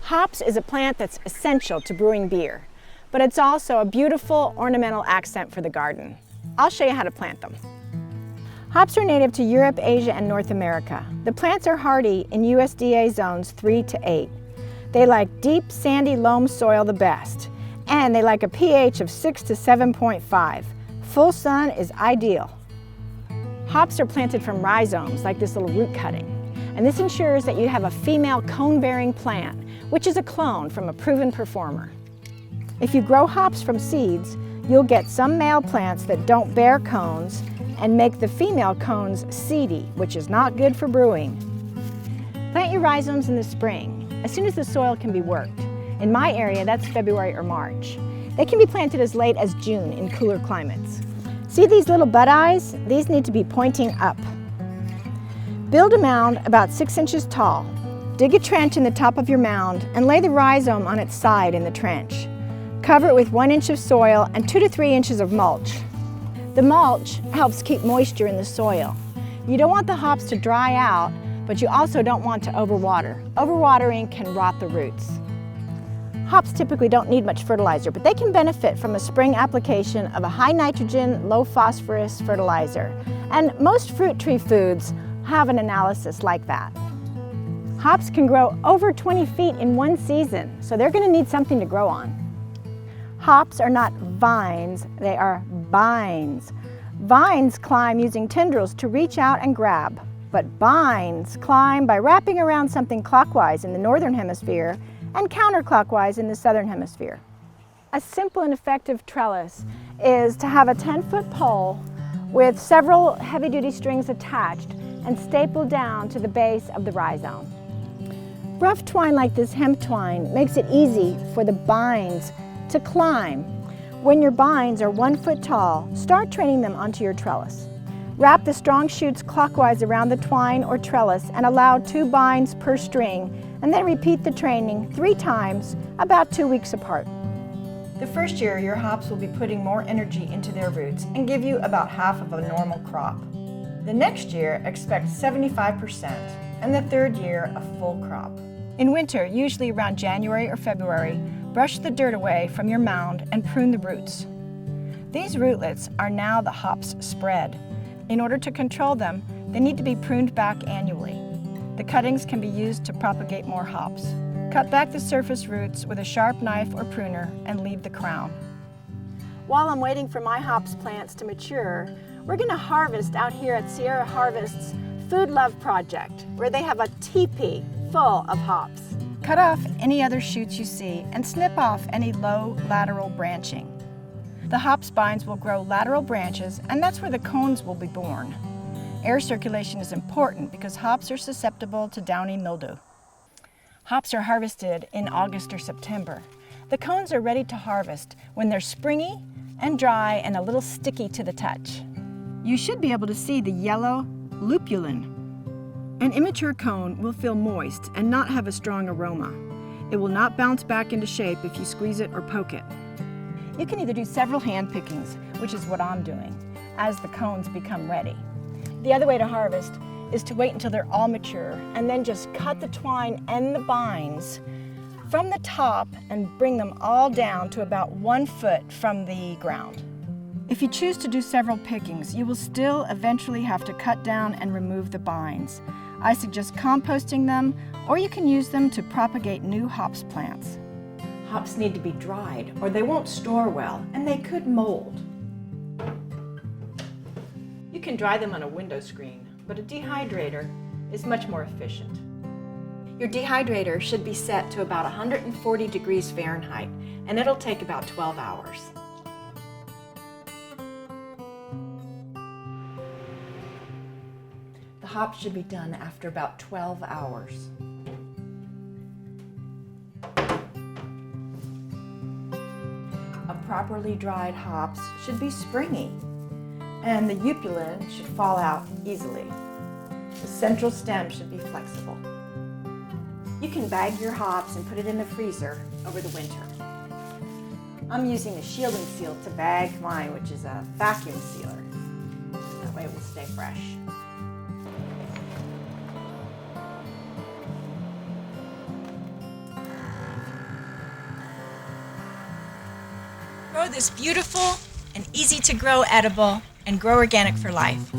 Hops is a plant that's essential to brewing beer, but it's also a beautiful ornamental accent for the garden. I'll show you how to plant them. Hops are native to Europe, Asia, and North America. The plants are hardy in USDA zones 3 to 8. They like deep, sandy loam soil the best, and they like a pH of 6 to 7.5. Full sun is ideal. Hops are planted from rhizomes, like this little root cutting, and this ensures that you have a female cone-bearing plant, which is a clone from a proven performer. If you grow hops from seeds, you'll get some male plants that don't bear cones and make the female cones seedy, which is not good for brewing. Plant your rhizomes in the spring, as soon as the soil can be worked. In my area, that's February or March. They can be planted as late as June in cooler climates. See these little bud eyes? These need to be pointing up. Build a mound about 6 inches tall. Dig a trench in the top of your mound and lay the rhizome on its side in the trench. Cover it with 1 inch of soil and 2 to 3 inches of mulch. The mulch helps keep moisture in the soil. You don't want the hops to dry out, but you also don't want to overwater. Overwatering can rot the roots. Hops typically don't need much fertilizer, but they can benefit from a spring application of a high nitrogen, low phosphorus fertilizer. And most fruit tree foods have an analysis like that. Hops can grow over 20 feet in one season, so they're going to need something to grow on. Hops are not vines, they are bines. Vines climb using tendrils to reach out and grab, but bines climb by wrapping around something clockwise in the northern hemisphere and counterclockwise in the southern hemisphere. A simple and effective trellis is to have a 10-foot pole with several heavy-duty strings attached and stapled down to the base of the rhizome. Rough twine like this hemp twine makes it easy for the bines to climb. When your bines are 1 foot tall, start training them onto your trellis. Wrap the strong shoots clockwise around the twine or trellis and allow 2 bines per string, and then repeat the training 3 times, about 2 weeks apart. The first year, your hops will be putting more energy into their roots and give you about half of a normal crop. The next year, expect 75%, and the third year, a full crop. In winter, usually around January or February, brush the dirt away from your mound and prune the roots. These rootlets are now the hops spread. In order to control them, they need to be pruned back annually. The cuttings can be used to propagate more hops. Cut back the surface roots with a sharp knife or pruner and leave the crown. While I'm waiting for my hops plants to mature, we're going to harvest out here at Sierra Harvest's Food Love Project, where they have a teepee full of hops. Cut off any other shoots you see and snip off any low lateral branching. The hop spines will grow lateral branches, and that's where the cones will be born. Air circulation is important because hops are susceptible to downy mildew. Hops are harvested in August or September. The cones are ready to harvest when they're springy and dry and a little sticky to the touch. You should be able to see the yellow lupulin. An immature cone will feel moist and not have a strong aroma. It will not bounce back into shape if you squeeze it or poke it. You can either do several hand pickings, which is what I'm doing, as the cones become ready. The other way to harvest is to wait until they're all mature and then just cut the twine and the bines from the top and bring them all down to about 1 foot from the ground. If you choose to do several pickings, you will still eventually have to cut down and remove the bines. I suggest composting them, or you can use them to propagate new hops plants. Hops need to be dried or they won't store well and they could mold. You can dry them on a window screen, but a dehydrator is much more efficient. Your dehydrator should be set to about 140 degrees Fahrenheit, and it'll take about 12 hours. The hops should be done after about 12 hours. A properly dried hops should be springy, and the upulin should fall out easily. The central stem should be flexible. You can bag your hops and put it in the freezer over the winter. I'm using a shielding seal to bag mine, which is a vacuum sealer. That way it will stay fresh. Grow this beautiful and easy to grow edible and grow organic for life.